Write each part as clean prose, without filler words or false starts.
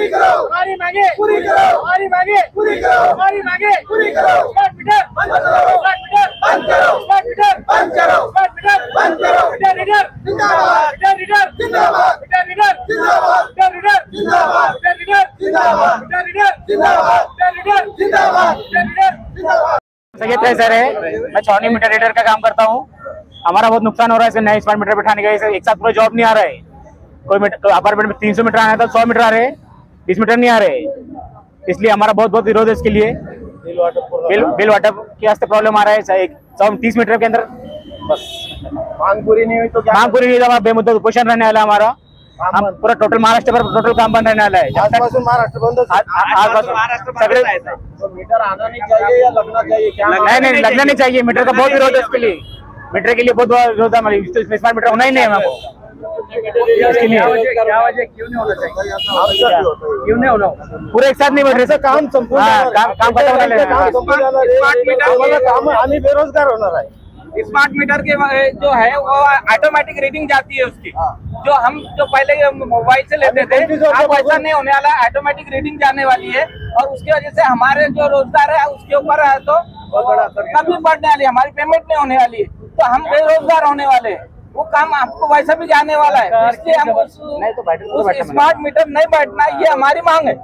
पूरी करो, हमारी मांगे पूरी करो, हमारी मांगे पूरी करो, हमारी मांगे पूरी करो। स्मार्ट मीटर बंद करो, स्मार्ट मीटर बंद करो, स्मार्ट मीटर बंद करो, स्मार्ट मीटर बंद करो। मीटर रीडर जिंदाबाद, मीटर रीडर जिंदाबाद, मीटर रीडर जिंदाबाद, मीटर रीडर जिंदाबाद, मीटर रीडर जिंदाबाद, मीटर रीडर जिंदाबाद, मीटर रीडर जिंदाबाद, मीटर रीडर जिंदाबाद। संगीत सर है, मैं छावनी मीटर रीडर का काम करता हूँ। हमारा बहुत नुकसान हो रहा है इसे नए स्मार्ट मीटर बैठाने का। एक साथ पूरा जॉब नहीं आ रहा है। कोई अपार्टमेंट में 300 मीटर आना था, 100 मीटर आ रहे, 20 मीटर नहीं आ रहे। इसलिए हमारा बहुत विरोध है इसके लिए। बिल वाटर के वास्ते प्रॉब्लम आ रहा है। 30 मीटर के अंदर बस मांग पूरी नहीं हुई तो मांग पूरी नहीं हुई, बेमुद्दा उपोषण रहने वाला हमारा। हम पूरा टोटल महाराष्ट्र पर टोटल काम बंद रहने वाला है। आजपासून महाराष्ट्र बंद, सगळे मीटर आना नहीं चाहिए या लगना चाहिए क्या? नहीं लगना नहीं चाहिए। मीटर का बहुत विरोध है इसके लिए। मीटर के लिए बहुत विरोध है। स्मार्ट मीटर होना ही नहीं है हमको। इसके लिए क्या वजह क्यों नहीं होना चाहिए? क्यों नहीं होना? पूरे एक साथ नहीं बैठ रहे सर। काम संपूर्ण काम खत्म होने लगा। काम आम्ही बेरोजगार होणार आहे। स्मार्ट मीटर के जो है वो ऑटोमेटिक रीडिंग जाती है उसकी। जो हम जो पहले मोबाइल से लेते थे, अब ऐसा नहीं होने वाला। ऑटोमेटिक रीडिंग जाने वाली है और उसकी वजह से हमारे जो रोजगार है उसके ऊपर है तो कमी बढ़ने वाली है। हमारी पेमेंट नहीं होने वाली है तो हम बेरोजगार होने वाले हैं। वो काम आपको वैसा भी जाने वाला है, इसलिए हम उस स्मार्ट मीटर नहीं बैठना, ये हमारी मांग है।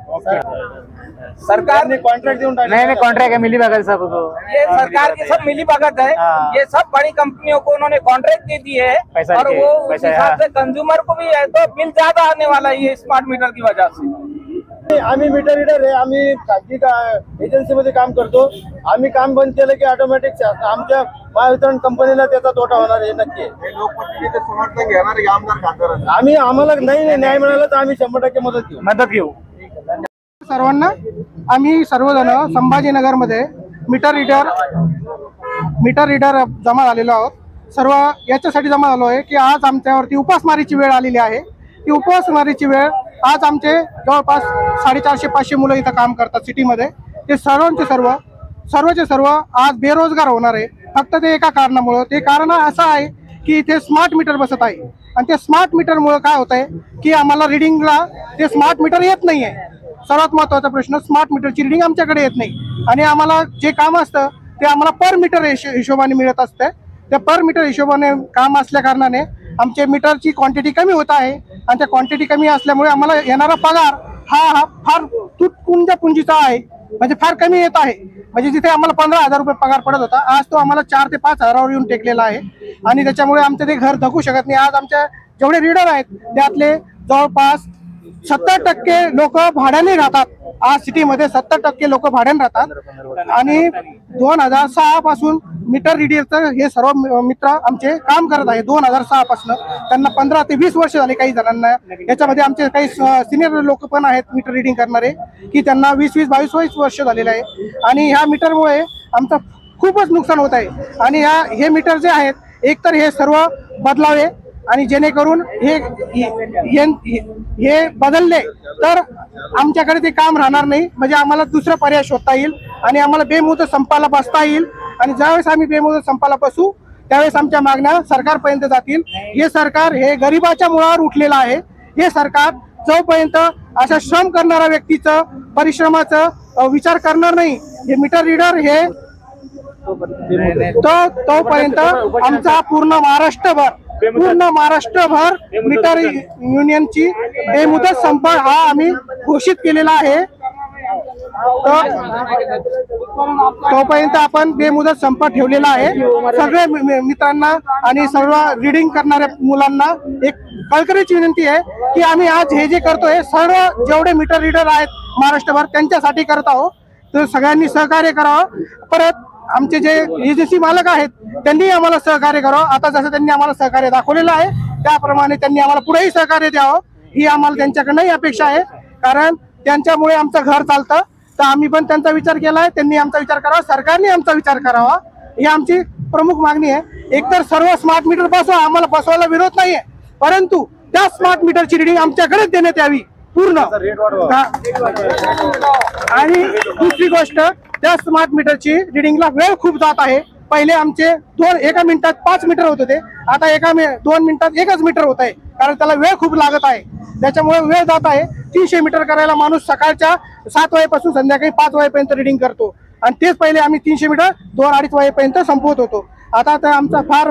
सरकार ने कॉन्ट्रैक्ट दिया नहीं कॉन्ट्रैक्ट है मिली भगत सब को। ये सरकार की सब मिली भगत है। ये सब बड़ी कंपनियों को उन्होंने कॉन्ट्रैक्ट दे दिए है और वो उस हिसाब से कंज्यूमर को भी है तो बिल ज्यादा आने वाला है ये स्मार्ट मीटर की वजह से। आम्ही मीटर रीडर आहे, आम्ही खाजगी एजन्सीमध्ये काम करतो। आम्ही काम बंद केलं की ऑटोमॅटिक आमच्या महावितरण कंपनीला त्याचा तोटा होणार हे नक्की आहे। लोकप्रतिनिधी समर्थन घेणारे आमदार खासदार आम्ही आम्हाला नाही न्याय मिळाला तर आम्ही 100% मदत घेऊ। सर्वांना आम्ही सर्वजण संभाजीनगर मध्ये मीटर रीडर जमा झालेलो आहोत। सर्व याच्यासाठी जमा झालो आहे की आज आमच्यावरती उपासमारीची वेळ आलेली आहे। ती उपासमारीची वेळ आज आमचे जवळपास 450-500 मुलं इथं काम करतात सिटीमध्ये। ते सर्वचे सर्व आज बेरोजगार होणार आहे फक्त ते एका कारणामुळे। ते कारण असं आहे की इथे स्मार्ट मीटर बसत आहे आणि ते स्मार्ट मीटरमुळे काय होत आहे की आम्हाला रिडिंगला ते स्मार्ट मीटर येत नाही आहे। सर्वात महत्त्वाचा प्रश्न, स्मार्ट मीटरची रिडिंग आमच्याकडे येत नाही आणि आम्हाला जे काम असतं ते आम्हाला पर मीटर हिशोबाने मिळत असते। त्या पर मीटर हिशोबाने काम असल्या कारणाने आमचे मीटरची क्वांटिटी कमी होत आहे आणि त्या क्वांटिटी कमी असल्यामुळे आम्हाला येणारा पगार हा फार तुटपुंजीचा आहे, म्हणजे फार कमी येत आहे। म्हणजे जिथे आम्हाला 15,000 रुपये पगार पडत होता आज तो आम्हाला 4 ते 5 हजारावर येऊन टेकलेला आहे आणि त्याच्यामुळे आमचं ते घर धकू शकत नाही। आज आमच्या जेवढे रीडर आहेत त्यातले जवळपास 70% लोक भाड्याने राहतात। आज सिटीमध्ये 70% लोक भाड्याने राहतात आणि 2006 पासून मीटर रीडरचं हे सर्व मित्र आमचे काम करत आहे। 2006 पासून त्यांना 15 ते 20 वर्ष झाले काही जणांना। याच्यामध्ये आमचे काही सिनियर लोक पण आहेत मीटर रीडिंग करणारे की त्यांना 20-20, 22 वर्ष झालेले आहे आणि ह्या मीटरमुळे आमचं खूपच नुकसान होत आहे आणि हे मीटर जे आहेत एकतर हे सर्व बदलावे आणि जेणेकरून हे बदलले तर आमच्याकडे ते काम राहणार नाही, म्हणजे आम्हाला दुसरा पर्याय शोधता येईल आणि आम्हाला बेमुदत संपाला बसता येईल आणि ज्यावेळेस आम्ही बेमुदत संपाला बसू त्यावेळेस आमच्या मागण्या सरकारपर्यंत जातील। हे सरकार हे गरिबाच्या मुळावर उठलेलं आहे। हे सरकार जोपर्यंत अशा श्रम करणाऱ्या व्यक्तीचं परिश्रमाचा विचार करणार नाही, हे मीटर रीडर हे तोपर्यंत आमचा पूर्ण महाराष्ट्रभर मीटर युनियनची बेमुदत संप हा आम्ही घोषित केलेला आहे। तोपर्यंत आपण बेमुदत संप ठेवलेला आहे। सगळे मित्रांना आणि सर्व रीडिंग करणाऱ्या मुलांना एक कळकळीची विनंती आहे की आम्ही आज हे जे करतोय सर्व जेवढे मीटर रीडर आहेत महाराष्ट्रभर त्यांच्यासाठी करत आहोत, तर सगळ्यांनी सहकार्य करावं। परत आमचे जे एजन्सी मालक आहेत त्यांनी आम्हाला सहकार्य करावं। आता जसं त्यांनी आम्हाला सहकार्य दाखवलेलं आहे त्याप्रमाणे त्यांनी आम्हाला पुढेही सहकार्य द्यावं ही आम्हाला त्यांच्याकडनंही अपेक्षा आहे, कारण त्यांच्यामुळे आमचं घर चालतं। तर आम्ही पण त्यांचा विचार केलाय, त्यांनी आमचा विचार करावा, सरकारने आमचा विचार करावा ही आमची प्रमुख मागणी आहे। एकतर सर्व स्मार्ट मीटर बसवा, आम्हाला बसवायला विरोध नाहीये, परंतु त्या स्मार्ट मीटरची रिडिंग आमच्याकडेच देण्यात यावी पूर्ण। आणि दुसरी गोष्ट, त्या स्मार्ट मीटरची रिडिंगला वेळ खूप जात आहे पहिले आमचे एका मिनिटात 5 मीटर होत होते, आता 2 मिनिटात 1च मीटर होत आहे, कारण त्याला वेळ खूप लागत आहे, त्याच्यामुळे वेळ जात आहे. 300 मीटर करायला माणूस सकाळच्या 7 वाजेपासून संध्याकाळी 5 वाजेपर्यंत रिडिंग करतो, आणि तेच पहिले आम्ही 300 मीटर 2-2:30 वाजेपर्यंत संपवत होतो. आता तर आमचा फार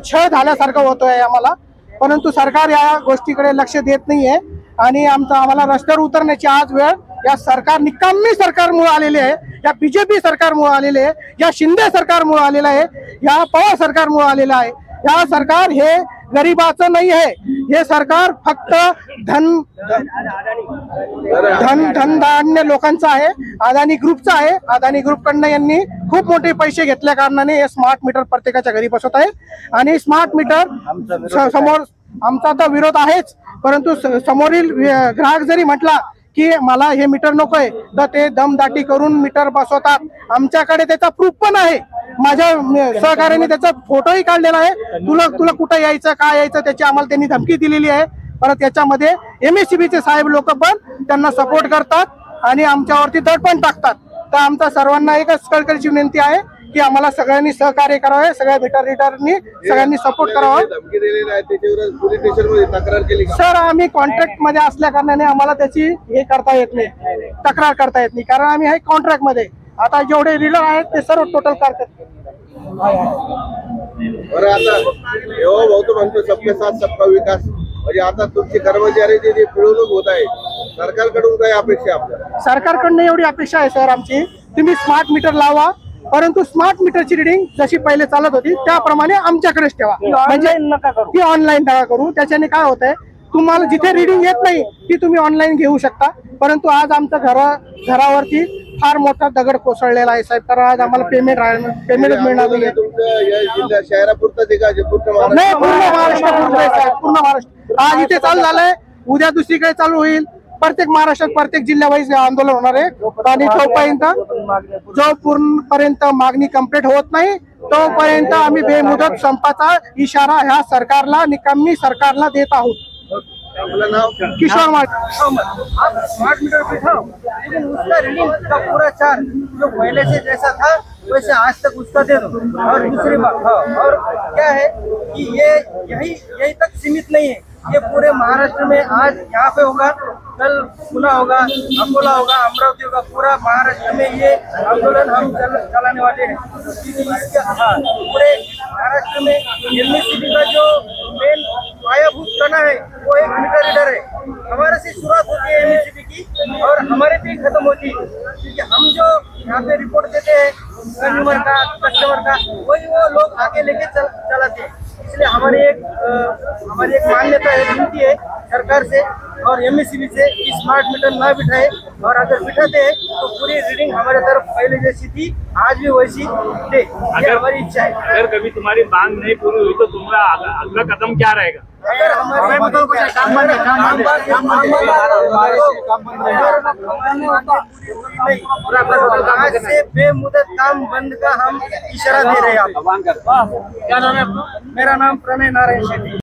छळ झाल्यासारखं होतोय आम्हाला, परंतु सरकार या गोष्टीकडे लक्ष देत नाहीये आणि आम्हाला रस्त्यावर उतरण्याची आज वेळ या सरकार निकामी सरकारमुळे आलेले आहे, या बीजेपी सरकारमुळे आलेले आहे, या शिंदे सरकारमुळे आलेलं आहे, या पवार सरकारमुळे आलेलं आहे. या सरकार हे गरीबाचं नाही आहे, हे सरकार फक्त धनधान्य लोकांचं आहे, अदानी ग्रुपचं आहे. अदानी ग्रुपकडनं यांनी खूप मोठे पैसे घेतल्या कारणाने हे स्मार्ट मीटर प्रत्येकाच्या घरी बसवत आहे. आणि स्मार्ट मीटर समोर आमचा तर विरोध आहेच, परंतु समोरील ग्राहक जरी म्हटला की मला हे मीटर नकोय तर ते दमदाटी करून मीटर बसवतात. आमच्याकडे त्याचा प्रूफ पण आहे, माझ्या सहकार्याने त्याचा फोटोही काढलेला आहे. तुला कुठं यायचं काय यायचं त्याची आम्हाला त्यांनी धमकी दिलेली आहे. परत याच्यामध्ये MSCBचे साहेब लोक पण त्यांना सपोर्ट करतात आणि आमच्यावरती दडपण टाकतात. तर आमचा सर्वांना एकच कळकळीची विनंती आहे की आम्हाला सगळ्यांनी सहकार्य करावे, सगळ्या मीटर रीडरनी सगळ्यांनी सपोर्ट करावा. सर आम्ही कॉन्ट्रॅक्ट मध्ये असल्या कारणाने आम्हाला त्याची हे करता येत नाही, तक्रार करता येत नाही, कारण आम्ही आहे कॉन्ट्रॅक्ट मध्ये. आता जेवढे रीडर आहेत ते सर्व टोटल करतात. बरं आता भाऊ तो म्हणतो सबके साथ सबका विकास, म्हणजे आता तुमची कर्मचाऱ्याची जी पिळवणूक होत आहे, सरकारकडून काय अपेक्षा आपल्याला? सरकारकडून एवढी अपेक्षा आहे सर आमची, तुम्ही स्मार्ट मीटर लावा, परंतु स्मार्ट मीटरची रिडिंग जशी पहिले चालत होती त्याप्रमाणे आमच्याकडेच ठेवा, म्हणजे ती ऑनलाईन नका करू. त्याच्याने काय होत आहे, तुम्हाला जिथे रिडिंग येत नाही ती तुम्ही ऑनलाईन घेऊ शकता. परंतु आज आमच्या घरावरती फार मोठा दगड कोसळलेला आहे साहेब, कारण आज आम्हाला पेमेंटच मिळणार नाही. तुमच्या शहरापुरतं पूर्ण महाराष्ट्र, पूर्ण महाराष्ट्र आज इथे चालू झालंय, उद्या दुसरीकडे चालू होईल. प्रत्येक महाराष्ट्रात प्रत्येक जिल्ह्यावाईज आंदोलन होणार आहे आणि जोपर्यंत मागणी कंप्लीट होत नाही तोपर्यंत आम्ही बेमुदत संपाचा इशारा ह्या सरकारला, निकामी सरकारला देत आहोत. किशोर आप स्मार्ट मीटर बिठाओ, लेकिन उसका रीडिंग का पूरा चार्ज जो पहले से जैसा था वैसे आज तक उसका दे दो. और दूसरी बात और क्या है कि ये यही तक सीमित नहीं है, ये पूरे महाराष्ट्र में आज यहाँ पे होगा, कल पुणे होगा, अकोला होगा, अमरावती होगा, पूरा महाराष्ट्र में ये आंदोलन हम चलाने वाले हैं. पूरे महाराष्ट्र में MSCB का जो मेन पायाभूत कणा है वो एक मीटर रीडर है. हमारे से शुरुआत होती है MSCB की और हमारे पे खत्म होती है, क्योंकि हम जो यहाँ पे रिपोर्ट देते हैं कंज्यूमर का, कस्टमर का, वही वो लोग आगे लेके चलाते हैं. इसलिए हमारी एक मान्यता है, विनती है सरकार से और MSCB से कि स्मार्ट मीटर ना बिठाए, और अगर बिठाते हैं तो पूरी रीडिंग हमारे तरफ पहले जैसी थी आज भी वैसी दे, ये हमारी इच्छा है. अगर कभी तुम्हारी मांग नहीं पूरी हुई तो तुम्हारा अगला कदम क्या रहेगा? अगर हमारे आज से बेमुदत काम बंद का हम इशारा दे रहे हैं. क्या नाम है आपका? मेरा नाम प्रणय नारायण शेट्टी.